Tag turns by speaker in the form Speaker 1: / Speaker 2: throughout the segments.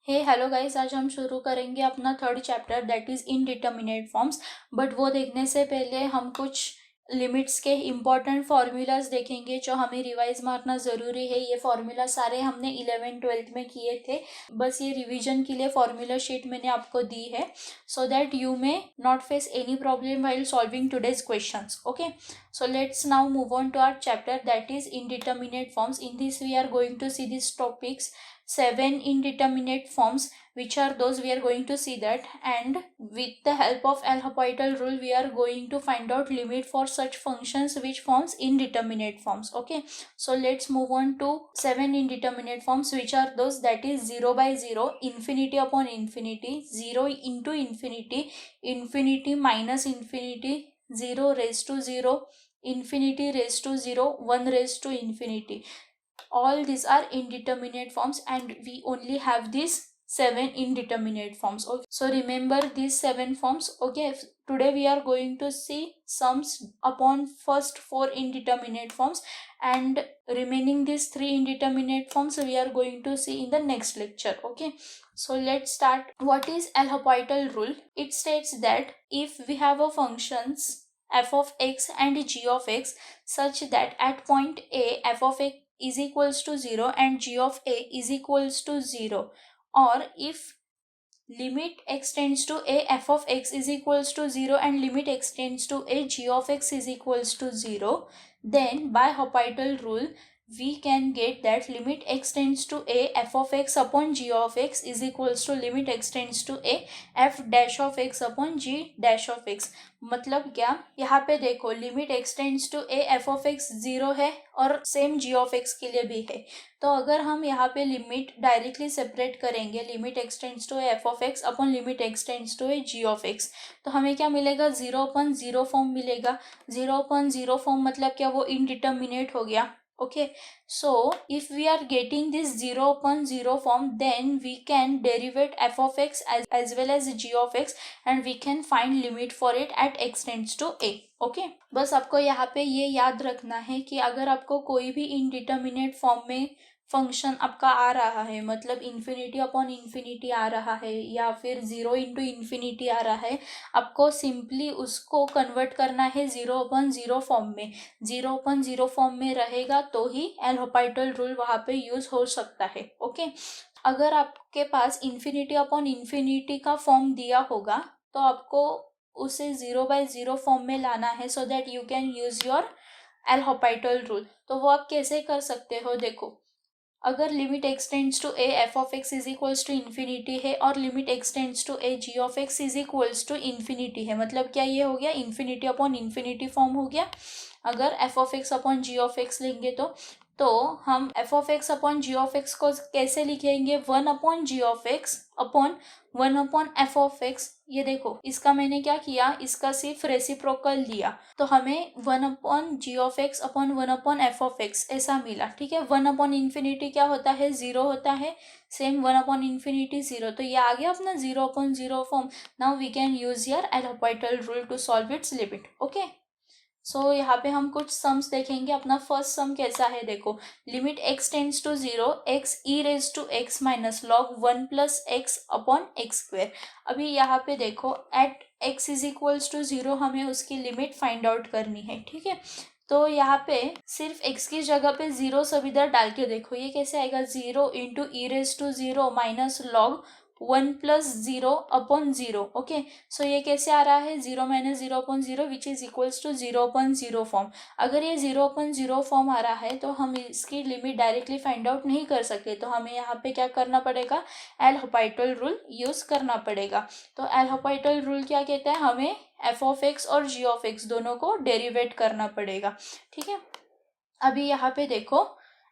Speaker 1: हे hello guys, आज हम शुरू करेंगे अपना third chapter that is indeterminate forms. But वो देखने से पहले हम कुछ लिमिट्स के इम्पॉर्टेंट फार्मूलाज देखेंगे जो हमें रिवाइज मारना ज़रूरी है। ये फार्मूला सारे हमने 11th-12th में किए थे, बस ये रिवीजन के लिए फार्मूला शीट मैंने आपको दी है so that you may not face any problem while solving today's questions. Okay, so let's now move on to our chapter that is indeterminate forms. In this we are going to see these topics, 7 indeterminate forms, which are those we are going to see that, and with the help of L'Hopital rule we are going to find out limit for such functions which forms indeterminate forms. Okay, so let's move on to 7 indeterminate forms, which are those that is 0 by 0, infinity upon infinity, 0 into infinity, infinity minus infinity, 0 raised to 0, infinity raised to 0, 1 raised to infinity. All these are indeterminate forms and we only have these 7 indeterminate forms. Okay, so remember these 7 forms. Okay, today we are going to see sums upon first 4 indeterminate forms, and remaining these 3 indeterminate forms we are going to see in the next lecture. Okay, so let's start. What is L'Hopital rule? It states that if we have a functions f of x and g of x such that at point a f of x is equals to 0 and g of a is equals to 0, or if limit x tends to a f of x is equals to 0 and limit x tends to a g of x is equals to 0, then by L'Hopital rule we can get that limit x tends to a f of x upon g of x is equals to limit x tends to a f dash of x upon g dash of x. मतलब क्या, यहाँ पे देखो limit x tends to a f of x 0 है और same g of x के लिए भी है। तो अगर हम यहाँ पे लिमिट डायरेक्टली सेपरेट करेंगे, limit x tends to a f of x upon limit x tends to a g of x, तो हमें क्या मिलेगा, 0/0 फॉर्म मिलेगा। 0/0 फॉर्म मतलब क्या, वो इनडिटर्मिनेट हो गया। Okay, so if we are getting this 0/0 form, then we can derivate f of x as well as g of x and we can find limit for it at x tends to a. Okay, बस आपको यहाँ पे ये याद रखना है कि अगर आपको कोई भी इनडिटर्मिनेट फॉर्म में फंक्शन आपका आ रहा है, मतलब इन्फिनिटी अपॉन इन्फिनिटी आ रहा है या फिर 0 इंटू इन्फिनिटी आ रहा है, आपको सिंपली उसको कन्वर्ट करना है 0/0 फॉर्म में। 0/0 फॉर्म में रहेगा तो ही L'Hopital रूल वहाँ पे यूज हो सकता है। ओके, अगर आपके पास इन्फिनिटी अपॉन इन्फिनिटी का फॉर्म दिया होगा तो आपको उसे 0/0 फॉर्म में लाना है so that you can use your L'Hopital rule. तो वो आप कैसे कर सकते हो, देखो, अगर limit x tends to a f of x is equals to infinity है और limit x tends to a g of x is equals to infinity है, मतलब क्या ये हो गया, इन्फिनिटी अपॉन इन्फिनिटी फॉर्म हो गया। अगर f of x upon g of x लेंगे तो हम f of x upon g of x को कैसे लिखेंगे, 1/g of x upon 1/f of x. ये देखो, इसका मैंने क्या किया, इसका सिर्फ रेसिप्रोकल लिया तो हमें 1/g of x upon 1/f of x ऐसा मिला। ठीक है, 1/∞ क्या होता है, 0 होता है, सेम 1/∞ 0, तो ये आ गया अपना 0/0 form. Now we can use your L'Hopital rule to solve its limit. Okay, so यहाँ पे हम कुछ सम्स देखेंगे। अपना फर्स्ट सम कैसा है, देखो, limit x tends to 0 x e raise to x minus log 1 plus x upon x square. अभी यहाँ पे देखो at x is equals to 0 हमें उसकी लिमिट फाइंड आउट करनी है। ठीक है, तो यहाँ पे सिर्फ x की जगह पे 0 सब इधर डाल के देखो, ये कैसे आएगा, 0 into e raise to 0 minus log 1 plus 0 upon 0। Okay, so ये कैसे आ रहा है, 0 minus 0 upon 0 which is equals to 0/0 form. अगर ये 0/0 फॉर्म आ रहा है तो हम इसकी लिमिट डायरेक्टली फाइंड आउट नहीं कर सकते, तो हमें यहाँ पे क्या करना पड़ेगा, L'Hopital रूल यूज करना पड़ेगा। तो L'Hopital रूल क्या कहता है, हमें एफ ऑफ एक्स और जी ऑफ एक्स दोनों को डेरिवेट करना पड़ेगा। ठीक है, अभी यहाँ पे देखो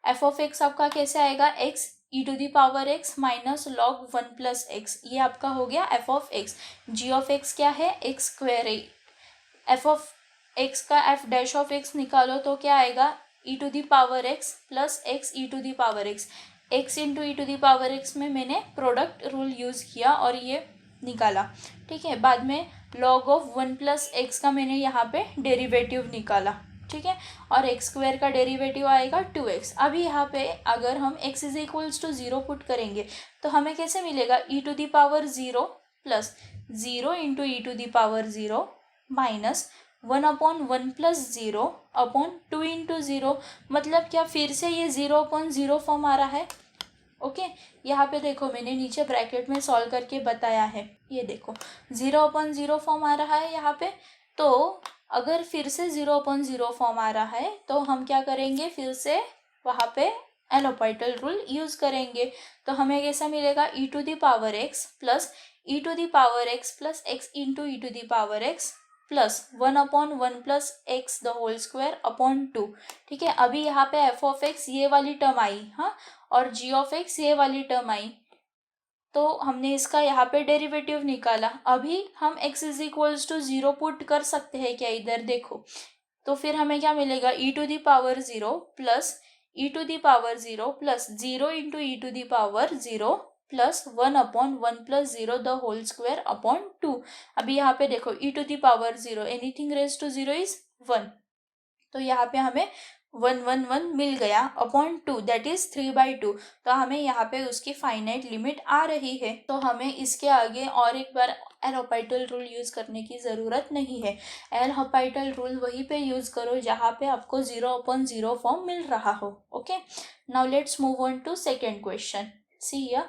Speaker 1: एफ ऑफ एक्स आपका कैसे आएगा, x e to the power x minus log 1 plus x, ये आपका हो गया f of x. G of x क्या है, एक्स स्क्वेयर है। एफ ऑफ एक्स का एफ डैश ऑफ एक्स निकालो तो क्या आएगा, e to the power x plus x e to the power x. X into e to the power x में मैंने प्रोडक्ट रूल यूज़ किया और ये निकाला। ठीक है, बाद में लॉग ऑफ 1 प्लस एक्स का मैंने यहाँ पे डेरिवेटिव निकाला। ठीक है, और एक्स स्क्वायर का डेरिवेटिव आएगा 2x। अभी यहाँ पे अगर हम x is equals to 0 put करेंगे तो हमें कैसे मिलेगा, e to the power 0 plus 0 into e to the power 0 minus 1/1 plus 0 upon 2 into 0। मतलब क्या फिर से ये 0/0 फॉर्म आ रहा है। ओके, यहाँ पे देखो मैंने नीचे ब्रैकेट में सॉल्व करके बताया है, ये देखो 0/0 फॉर्म आ रहा है यहाँ पे। तो अगर फिर से 0/0 फॉर्म आ रहा है तो हम क्या करेंगे, फिर से वहाँ पे एल हॉपिटल रूल यूज करेंगे। तो हमें कैसा मिलेगा, e to the power x plus e to the power x plus x into e to the power x plus 1/1 plus x the whole square upon 2। ठीक है, अभी यहाँ पे एफ ऑफ एक्स ये वाली टर्म आई, हाँ, और जी ऑफ एक्स ये वाली टर्म आई, तो हमने इसका यहाँ पे डेरिवेटिव निकाला। अभी हम x is equals to 0 put कर सकते हैं क्या, इधर देखो, तो फिर हमें क्या मिलेगा, e to the power 0 plus e to the power 0 plus 0 into e to the power 0 plus 1/1 plus 0 the whole square upon 2। अभी यहाँ पे देखो e to the power 0 anything raise to 0 is 1, तो यहाँ पे हमें 1/1 मिल गया अपॉन 2 दैट इज 3/2। तो हमें यहाँ पे उसकी फाइनाइट लिमिट आ रही है, तो हमें इसके आगे और एक बार एल हॉपिटल रूल यूज करने की ज़रूरत नहीं है। एल हॉपिटल रूल वहीं पे यूज करो जहाँ पे आपको 0/0 फॉर्म मिल रहा हो। Okay, now let's move on to second question. See here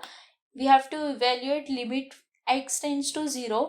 Speaker 1: we have to evaluate limit x tends to 0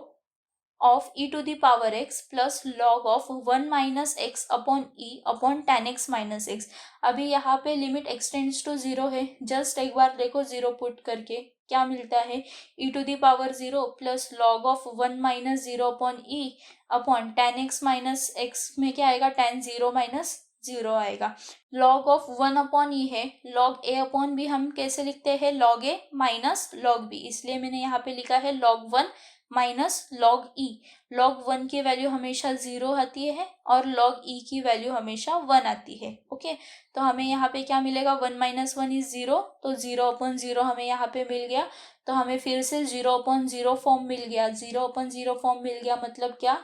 Speaker 1: of e to the power x plus log of 1 minus x upon e upon tan x minus x। अभी यहाँ पे limit x tends to 0 है, just एक बार देखो 0 put करके क्या मिलता है, e to the power 0 plus log of 1 minus 0 upon e upon tan x minus x में क्या आएगा, tan 0 माइनस 0 आएगा। लॉग ऑफ 1 अपॉन ई है, लॉग ए अपॉन बी हम कैसे लिखते हैं, लॉग ए माइनस लॉग बी, इसलिए मैंने यहाँ पे लिखा है लॉग 1 माइनस लॉग ई। लॉग 1 की वैल्यू हमेशा 0 आती है और लॉग ई की वैल्यू हमेशा 1 आती है। ओके, तो हमें यहाँ पे क्या मिलेगा, 1 माइनस 1 इज 0, तो 0/0 हमें यहाँ पे मिल गया। तो हमें फिर से 0/0 फॉर्म मिल गया। 0/0 फॉर्म मिल गया मतलब क्या,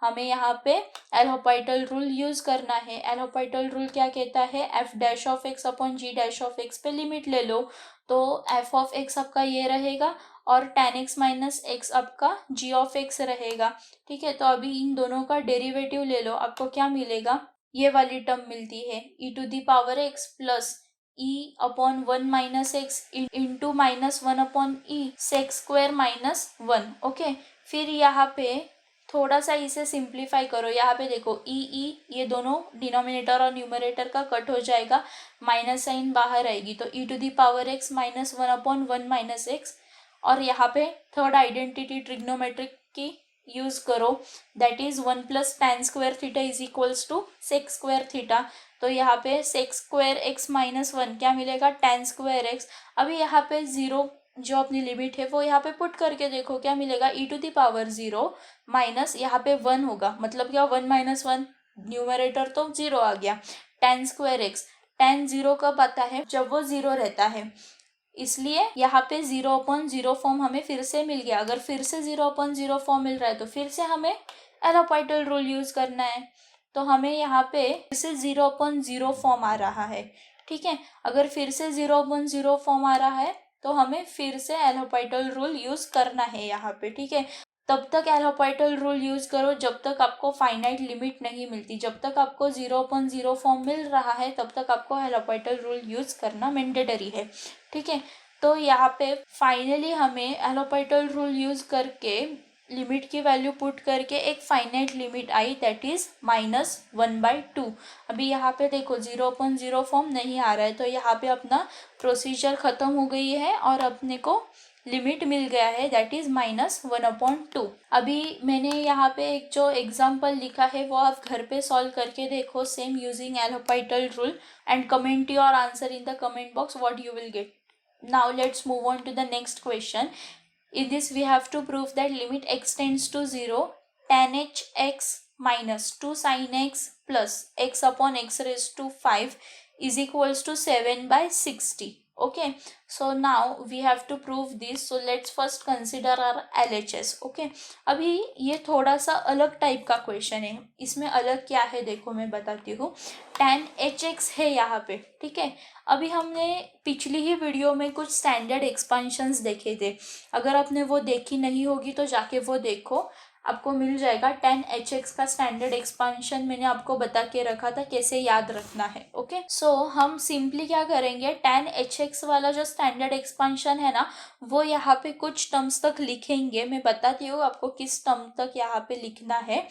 Speaker 1: हमें यहाँ पे एल हॉपिटल रूल यूज करना है। एल हॉपिटल रूल क्या कहता है, f dash of x upon g dash of x पे लिमिट ले लो, तो एफ ऑफ एक्स आपका ये रहेगा और tan x माइनस एक्स आपका g ऑफ x रहेगा। ठीक है, तो अभी इन दोनों का डेरिवेटिव ले लो, आपको क्या मिलेगा, ये वाली टर्म मिलती है e to the power x plus e upon 1 minus x into minus 1 upon e sec square minus 1। Okay, फिर यहाँ पे थोड़ा सा इसे सिंप्लीफाई करो। यहाँ पे देखो ये दोनों डिनोमिनेटर और न्यूमरेटर का कट हो जाएगा, माइनस साइन बाहर आएगी, तो e to the power x minus 1/1 minus x, और यहाँ पे थर्ड आइडेंटिटी ट्रिग्नोमेट्रिक की यूज करो, that is 1 plus tan square theta is equals to sec square theta. तो यहाँ पे सेक्स स्क्वायर एक्स माइनस 1 क्या मिलेगा, tan स्क्वायर एक्स। अभी यहाँ पे 0 जो अपनी लिमिट है वो यहाँ पे पुट करके देखो क्या मिलेगा, e to the power 0 minus यहाँ पे 1 होगा, मतलब क्या 1 माइनस 1, न्यूमरेटर तो 0 आ गया, tan स्क्वायर एक्स। tan 0 कब आता है, जब वो 0 रहता है, इसलिए यहाँ पे 0/0 फॉर्म हमें फिर से मिल गया। अगर फिर से 0/0 फॉर्म मिल रहा है तो फिर से हमें एल हॉपिटल रूल यूज करना है। तो हमें यहाँ पे फिर से 0/0 फॉर्म आ रहा है। ठीक है, अगर फिर से 0/0 फॉर्म आ रहा है तो हमें फिर से एल हॉपिटल रूल यूज करना है यहाँ पे। ठीक है, तब तक एल हॉपिटल रूल यूज करो जब तक आपको फाइनाइट लिमिट नहीं मिलती। जब तक आपको 0/0 फॉर्म मिल रहा है तब तक आपको एल हॉपिटल रूल यूज करना मैंडेटरी है। ठीक है, तो यहाँ पे फाइनली हमें एल हॉपिटल रूल यूज करके लिमिट की वैल्यू पुट करके एक finite limit I, that is -1/2। अभी यहाँ पे देखो 0/0 फॉर्म नहीं आ रहा है, तो यहाँ पे अपना प्रोसीजर खत्म हो गई है और अपने को लिमिट मिल गया है, दैट इज -1/2। अभी मैंने यहाँ पे एक जो एग्जाम्पल लिखा है वो आप घर पे सॉल्व करके देखो, same using L Hôpital rule, and comment your answer in the comment box what you will get. Now let's move on to the next question. In this we have to prove that limit x tends to 0, tan x minus 2 sin x plus x upon x raised to 5 is equals to 7/60. Okay, so now we have to prove this. So let's first consider our LHS. Okay, अभी ये थोड़ा सा अलग type का question है. इसमें अलग क्या है देखो मैं बताती हूँ. tan hx है यहाँ पे. ठीक है, अभी हमने पिछली ही वीडियो में कुछ स्टैंडर्ड एक्सपांशंस देखे थे. अगर आपने वो देखी नहीं होगी तो जाके वो देखो, आपको मिल जाएगा. tan hx का स्टैंडर्ड एक्सपांशन मैंने आपको बता के रखा था कैसे याद रखना है. ओके, सो हम सिंपली क्या करेंगे, tan hx वाला जो स्टैंडर्ड एक्सपांशन है ना, वो यहाँ पे कुछ टर्म्स तक लिखेंगे. मैं बताती हूँ आपको किस टर्म तक यहाँ पे लिखना है.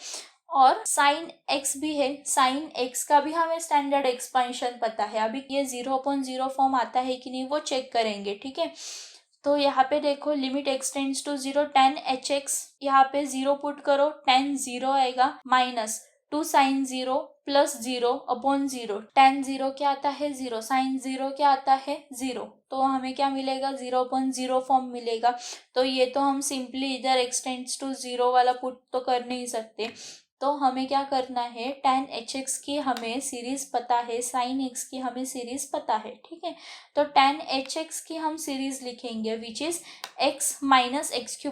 Speaker 1: और साइन x भी है. साइन x का भी हमें स्टैंडर्ड एक्सपांशन पता है. अभी ये 0/0 फॉर्म आता है कि नहीं वो चेक करेंगे. ठीक है, तो यहाँ पे देखो limit x tends to 0, tan hx यहाँ पे 0 पुट करो, tan 0 आएगा माइनस 2 sin 0 प्लस 0/0. tan 0 क्या आता है 0, sin 0 क्या आता है 0. तो हमें क्या मिलेगा 0/0 फॉर्म मिलेगा. तो ये तो हम सिंपली इधर एक्सटेंड्स टू 0 वाला पुट तो कर नहीं सकते. तो हमें क्या करना है, tan hx की हमें सीरीज पता है, sin x की हमें सीरीज पता है. ठीक है, तो tan hx की हम सीरीज लिखेंगे which is x minus x³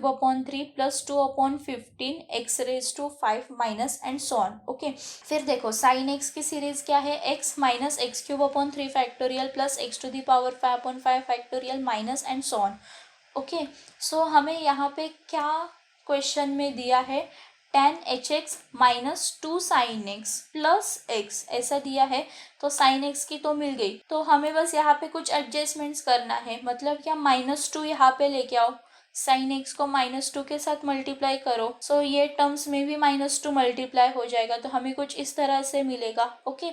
Speaker 1: plus 2/15 x⁵ minus and so on. Okay, फिर देखो sin x की सीरीज क्या है, x minus x³ factorial plus x⁵/5 factorial minus and so on. Okay, so हमें यहाँ पे क्या क्वेश्चन में दिया है, tan hx minus 2 sin x plus x ऐसा दिया है. तो sin x की तो मिल गई, तो हमें बस यहाँ पे कुछ एडजस्टमेंट्स करना है. मतलब क्या, -2 यहाँ पे लेके आओ, sin x को -2 के साथ मल्टीप्लाई करो. सो ये टर्म्स में भी -2 मल्टीप्लाई हो जाएगा, तो हमें कुछ इस तरह से मिलेगा. ओके,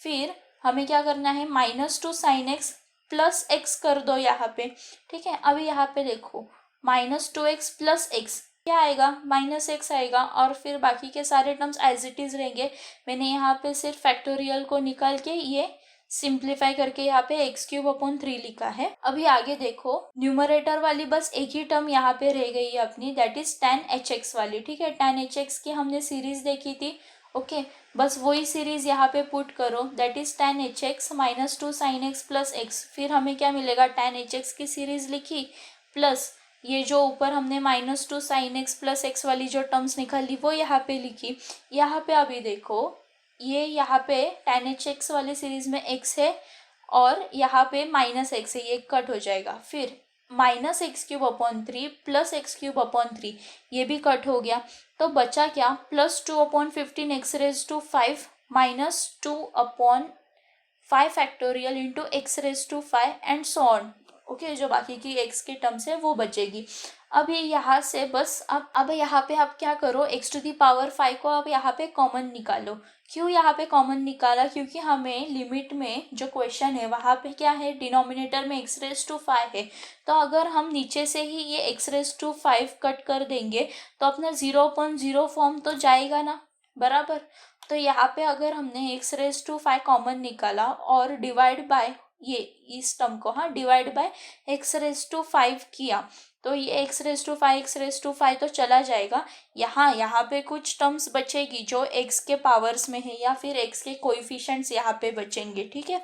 Speaker 1: फिर हमें क्या करना है, -2 sin x प्लस x कर दो यहाँ पे. ठीक है, अभी यहाँ पे देखो -2x प्लस x क्या आएगा, -x आएगा. और फिर बाकी के सारे टर्म्स एज इट इज रहेंगे. मैंने यहाँ पे सिर्फ फैक्टोरियल को निकाल के ये सिंप्लीफाई करके यहाँ पे x³ लिखा है. अभी आगे देखो, न्यूमरेटर वाली बस एक ही टर्म यहाँ पे रह गई है अपनी, दैट इज tan hx वाली. ठीक है, tan hx की हमने सीरीज देखी थी. ओके, बस वही सीरीज यहाँ पे पुट करो, that is tan hx minus 2 sin x plus x. फिर हमें क्या मिलेगा, tan hx की सीरीज लिखी प्लस ये जो ऊपर हमने -2 sin x प्लस x वाली जो टर्म्स निकाली वो यहाँ पे लिखी. यहाँ पे अभी देखो, ये यहाँ पे tan hx वाली सीरीज में x है और यहाँ पे -x है, ये कट हो जाएगा. फिर -x³ प्लस x³ ये भी कट हो गया. तो बचा क्या, plus 2/15 x⁵ minus 2/5 factorial into x⁵ and so on. Okay, जो बाकी की x की टर्म्स है वो बचेगी. अभी यहाँ से बस अब यहाँ पे आप क्या करो, x⁵ को अब यहाँ पे कॉमन निकालो. क्यों यहाँ पे कॉमन निकाला, क्योंकि हमें लिमिट में जो क्वेश्चन है वहाँ पे क्या है, डिनोमिनेटर में x⁵ है. तो अगर हम नीचे से ही ये x⁵ कट कर देंगे तो अपना 0/0 फॉर्म तो जाएगा ना, बराबर. तो यहाँ पे अगर हमने x⁵ कॉमन निकाला और डिवाइड बाय ये इस टर्म को, हाँ, डिवाइड बाय x⁵ किया, तो ये x⁵ तो चला जाएगा. यहाँ पे कुछ टर्म्स बचेगी जो x के पावर्स में है या फिर x के कोएफिशिएंट्स यहाँ पे बचेंगे. ठीक है,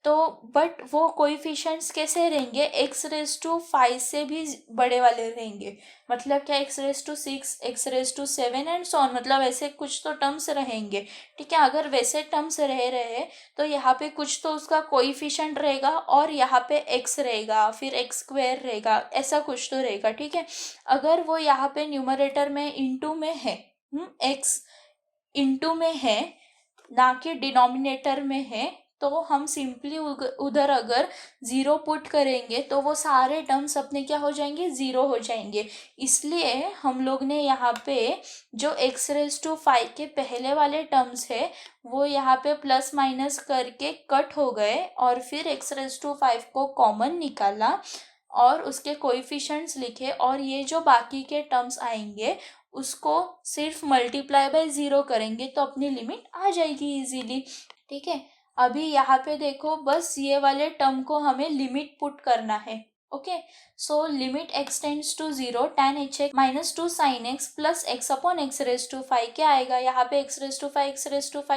Speaker 1: तो बट वो कोएफिशिएंट्स कैसे रहेंगे, x⁵ से भी बड़े वाले रहेंगे. मतलब क्या, x�6, x�7 and so on, मतलब ऐसे कुछ तो टर्म्स रहेंगे. ठीक है, अगर वैसे टर्म्स रह रहे तो यहाँ पे कुछ तो उसका कोएफिशिएंट रहेगा और यहाँ पे x रहेगा, फिर x² रहेगा, ऐसा कुछ तो रहेगा. ठीक है, अगर वो यहाँ पे न्यूमरेटर में इंटू में है, x इंटू में है ना कि डिनोमिनेटर में है, तो हम सिंपली उधर अगर 0 पुट करेंगे तो वो सारे टर्म्स अपने क्या हो जाएंगे, 0 हो जाएंगे. इसलिए हम लोग ने यहाँ पे जो x⁵ के पहले वाले टर्म्स है वो यहाँ पे प्लस माइनस करके कट हो गए और फिर x⁵ को कॉमन निकाला और उसके कोएफिशिएंट्स लिखे, और ये जो बाकी के टर्म्स आएंगे उसको सिर्फ मल्टीप्लाई बाय 0 करेंगे तो अपनी लिमिट आ जाएगी इजीली. ठीक है, अभी यहाँ पे देखो, बस ये वाले टर्म को हमें लिमिट पुट करना है. Okay, so limit x tends to 0, tan hx minus 2 sin x plus x/x⁵ क्या आएगा, यहाँ पे x⁵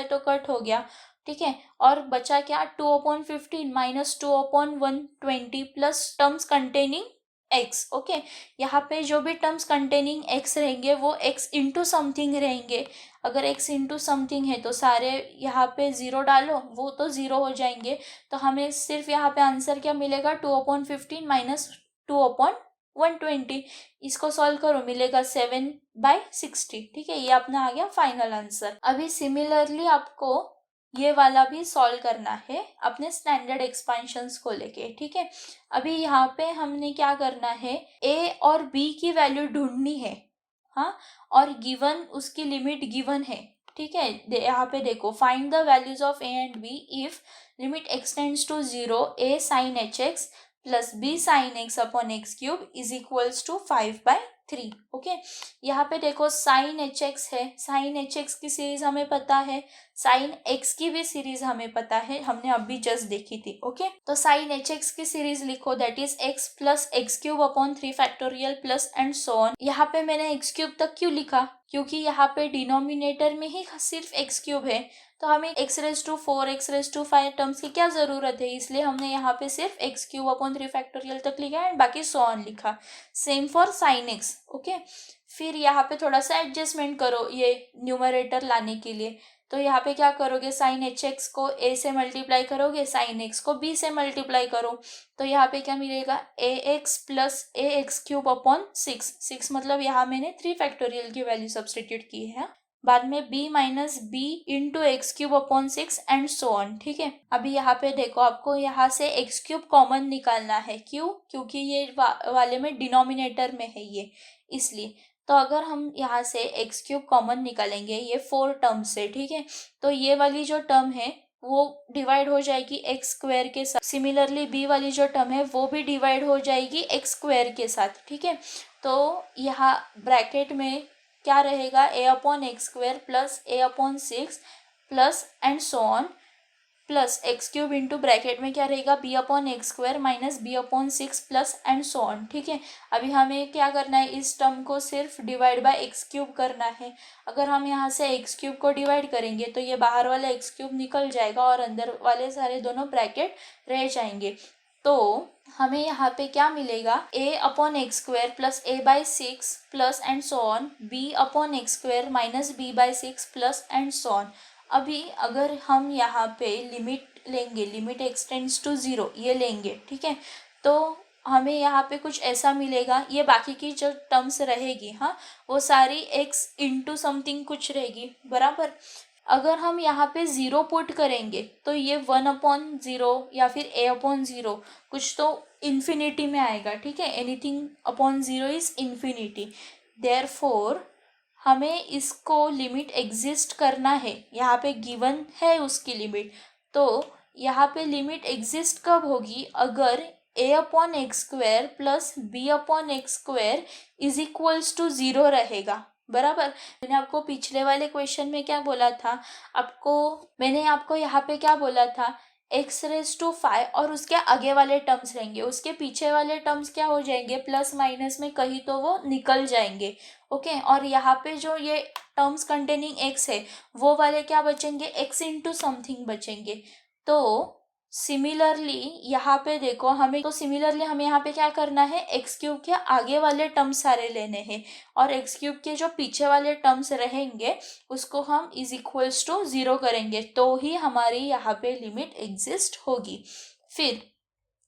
Speaker 1: तो कट हो गया. ठीक है। और बचा क्या, 2/15 minus 2/120 plus terms containing x. Okay, यहाँ पे जो भी टर्म्स कंटेनिंग एक्स रहेंगे वो एक्स इंटू समथिंग रहेंगे। अगर एक्स इंटू समथिंग है तो सारे यहाँ पे ज़ीरो डालो, वो तो ज़ीरो हो जाएंगे। तो हमें सिर्फ यहाँ पे आंसर क्या मिलेगा, 2/15 माइनस 2/120। इसको सॉल्व करो, मिलेगा 7/60। ठीक है, ये अपना आ गया फाइनल आंसर। अभी सिमिलरली आपको ये वाला भी सॉल्व करना है अपने स्टैंडर्ड एक्सपेंशंस को लेके। ठीक है, अभी यहाँ पे हमने क्या करना है, ए और बी की वैल्यू ढूंढनी है। हाँ, और गिवन उसकी लिमिट गिवन है। ठीक है, यहाँ पे देखो, find the values of a and b if limit x tends to 0, a sine h x plus b sine x upon x cube is equals to 5/3। Okay, यहाँ पे देखो साइन एच एक्स है, साइन एच एक्स की series हमें पता है, sine x की भी सीरीज हमें पता है, हमने अभी जस्ट देखी थी। ओके, तो साइन एच एक्स की सीरीज लिखो, that is x plus x cube upon 3 factorial plus and so on. यहाँ पे मैंने एक्स क्यूब तक क्यों लिखा, क्योंकि यहाँ पे डिनोमिनेटर में ही सिर्फ एक्स क्यूब है, तो हमें x⁴, x⁵ टर्म्स की क्या जरूरत है, इसलिए हमने यहाँ पे सिर्फ एक्स क्यूब अपॉन 3 फैक्टोरियल तक लिखा एंड बाकी सो ऑन लिखा। Same for sine x. Okay, फिर यहाँ पे थोड़ा सा एडजस्टमेंट करो ये न्यूमरेटर लाने के लिए। तो यहाँ पे क्या करोगे, साइन एच एक्स को a से मल्टीप्लाई करोगे, साइन एक्स को b से मल्टीप्लाई करो, तो यहाँ पे क्या मिलेगा, ax प्लस ax³ अपॉन 6 मतलब यहाँ मैंने 3 फैक्टोरियल की वैल्यू सब्सटीट्यूट की है। बाद में b minus b into x³ upon 6 and so on. ठीक है, अभी यहाँ पे देखो, आपको यहाँ से x³ कॉमन निकालना है। क्यों, क्योंकि ये वाले में डिनोमिनेटर में है ये, इसलिए। तो अगर हम यहाँ से x³ कॉमन निकालेंगे, ये 4 टर्म से, ठीक है, तो ये वाली जो टर्म है वो डिवाइड हो जाएगी x² के साथ। सिमिलरली b वाली जो टर्म है वो भी डिवाइड हो जाएगी x² के साथ। ठीक है, तो यहाँ ब्रैकेट में क्या रहेगा, a/x² plus a/6 plus and so on plus x³ into bracket में क्या रहेगा, b/x² minus b/6 plus and so on. ठीक है, अभी हमें क्या करना है, इस टर्म को सिर्फ डिवाइड बाय x³ करना है। अगर हम यहाँ से x³ को डिवाइड करेंगे तो ये बाहर वाला x³ निकल जाएगा और अंदर वाले सारे दोनों ब्रैकेट रह जाएंगे। तो हमें यहाँ पे क्या मिलेगा, a/x² plus a/6 plus and so on b/x² minus b/6 plus and so on. अभी अगर हम यहाँ पे लिमिट लेंगे, लिमिट एक्सटेंड्स टू 0 ये लेंगे, ठीक है, तो हमें यहाँ पे कुछ ऐसा मिलेगा, ये बाकी की जो टर्म्स रहेगी, हाँ, वो सारी x इंटू समथिंग कुछ रहेगी, बराबर। अगर हम यहाँ पे 0 पुट करेंगे तो ये 1/0 या फिर a/0 कुछ तो इन्फिनिटी में आएगा। ठीक है, anything upon 0 is infinity. Therefore हमें इसको लिमिट एग्जिस्ट करना है, यहाँ पे गिवन है उसकी लिमिट। तो यहाँ पे लिमिट एग्जिस्ट कब होगी, अगर a/x² plus b/x² is equals to 0 रहेगा, बराबर। मैंने आपको पिछले वाले क्वेश्चन में क्या बोला था, मैंने आपको यहाँ पे क्या बोला था, x⁵ और उसके आगे वाले टर्म्स रहेंगे, उसके पीछे वाले टर्म्स क्या हो जाएंगे, प्लस माइनस में कहीं तो वो निकल जाएंगे। ओके, और यहाँ पे जो ये टर्म्स कंटेनिंग x है वो वाले क्या बचेंगे, x इंटू समथिंग बचेंगे। तो सिमिलरली यहाँ पे देखो, हमें यहाँ पे क्या करना है, x³ के आगे वाले टर्म्स सारे लेने हैं और x³ के जो पीछे वाले टर्म्स रहेंगे उसको हम इज इक्वल्स टू 0 करेंगे, तो ही हमारी यहाँ पे लिमिट एग्जिस्ट होगी। फिर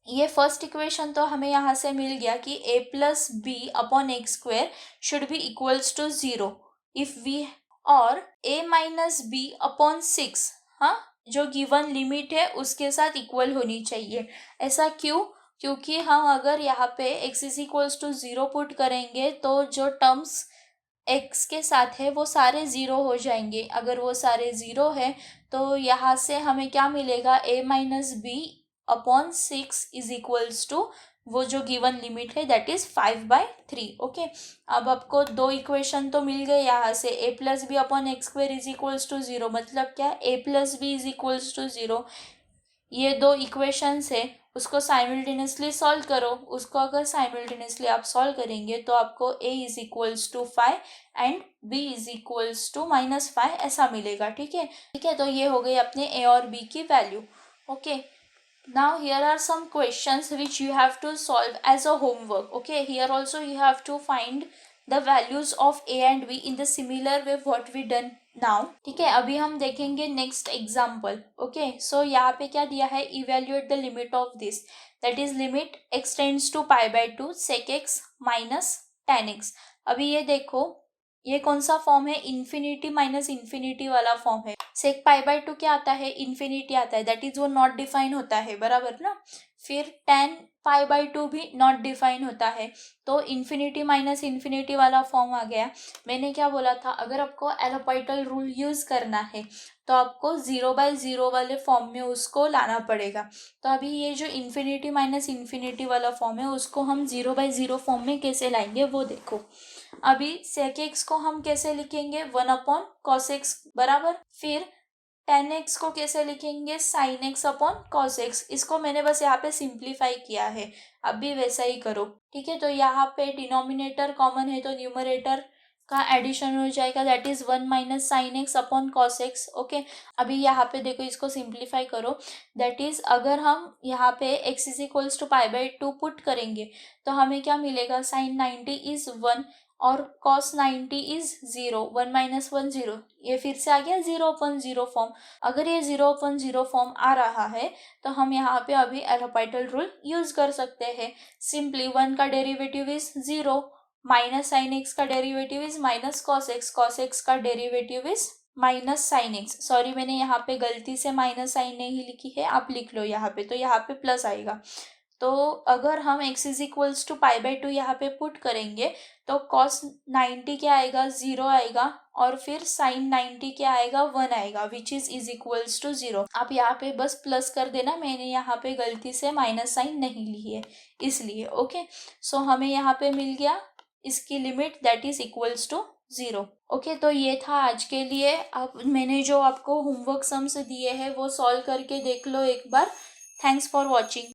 Speaker 1: ये फर्स्ट इक्वेशन तो हमें यहाँ से मिल गया कि a plus b/x² should be equals to 0 if we, और a माइनस b/6, हाँ, जो गिवन लिमिट है उसके साथ इक्वल होनी चाहिए। ऐसा क्यों, क्योंकि हम अगर यहाँ पे x is equals to 0 put करेंगे तो जो टर्म्स x के साथ है वो सारे 0 हो जाएंगे। अगर वो सारे 0 है तो यहाँ से हमें क्या मिलेगा, a-b/6 इज इक्वल्स टू वो जो गिवन लिमिट है दैट इज 5/3। ओके, अब आपको दो इक्वेशन तो मिल गए यहाँ से, a plus b/x² is equals to 0 मतलब क्या, a plus b is equals to 0। ये दो इक्वेशंस है उसको साइमल्टेनियसली सॉल्व करो। उसको अगर साइमल्टेनियसली आप सॉल्व करेंगे तो आपको a is equals to 5 and b is equals to -5 ऐसा मिलेगा। ठीक है, ठीक है। तो ये हो गई अपने a और b की value. Okay, now here are some questions which you have to solve as a homework. Okay, here also you have to find the values of a and b in the similar way what we done now. ठीक है, अभी हम देखेंगे next example. Okay, so यहाँ पे क्या दिया है, evaluate the limit of this, that is limit x tends to π/2 sec x minus tan x। अभी ये देखो, ये कौन सा फॉर्म है, इन्फिनिटी माइनस इन्फिनिटी वाला फॉर्म है। सेक π/2 क्या आता है, इन्फिनिटी आता है, दैट इज वो नॉट डिफाइन होता है, बराबर ना। फिर tan π/2 भी नॉट डिफाइन होता है, तो इन्फिनिटी माइनस इन्फिनिटी वाला फॉर्म आ गया। मैंने क्या बोला था, अगर आपको एलोपाइटल रूल यूज करना है तो आपको 0/0 वाले फॉर्म में उसको लाना पड़ेगा। तो अभी ये जो इन्फिनिटी माइनस इन्फिनिटी वाला फॉर्म है उसको हम 0/0 फॉर्म में कैसे लाएंगे वो देखो। अभी sec x को हम कैसे लिखेंगे, 1/cos x बराबर। फिर tan x को कैसे लिखेंगे, sin x upon cos x। इसको मैंने बस यहाँ पे सिंप्लीफाई किया है, अब भी वैसा ही करो। ठीक है, तो यहाँ पे डिनोमिनेटर कॉमन है तो न्यूमरेटर का एडिशन हो जाएगा, that is 1 minus sine x upon cos x. Okay, अभी यहाँ पे देखो, इसको सिंप्लीफाई करो, दैट इज अगर हम यहाँ पे x is equals to π/2 put करेंगे तो हमें क्या मिलेगा, साइन 90 इज 1 और cos 90 इज 0, 1 माइनस 1 0, ये फिर से आ गया 0/0 फॉर्म। अगर ये 0/0 फॉर्म आ रहा है तो हम यहाँ पे अभी एलोपाइटल रूल यूज कर सकते हैं। सिंपली 1 का derivative is 0, minus sine x का derivative is minus cos x का derivative is minus sine x. Sorry, मैंने यहाँ पे गलती से माइनस साइन नहीं लिखी है, आप लिख लो यहाँ पे, तो यहाँ पे प्लस आएगा। तो अगर हम x इज इक्वल्स टू π/2 यहाँ पे पुट करेंगे तो cos 90 क्या आएगा, 0 आएगा, और फिर sin 90 क्या आएगा, 1 आएगा, विच इज इक्वल्स टू 0। आप यहाँ पे बस प्लस कर देना, मैंने यहाँ पे गलती से माइनस साइन नहीं ली है इसलिए। ओके, सो हमें यहाँ पे मिल गया इसकी limit, that is equals to 0। Okay, तो ये था आज के लिए। अब मैंने जो आपको होमवर्क सम्स दिए हैं वो सॉल्व करके देख लो एक बार। Thanks for watching.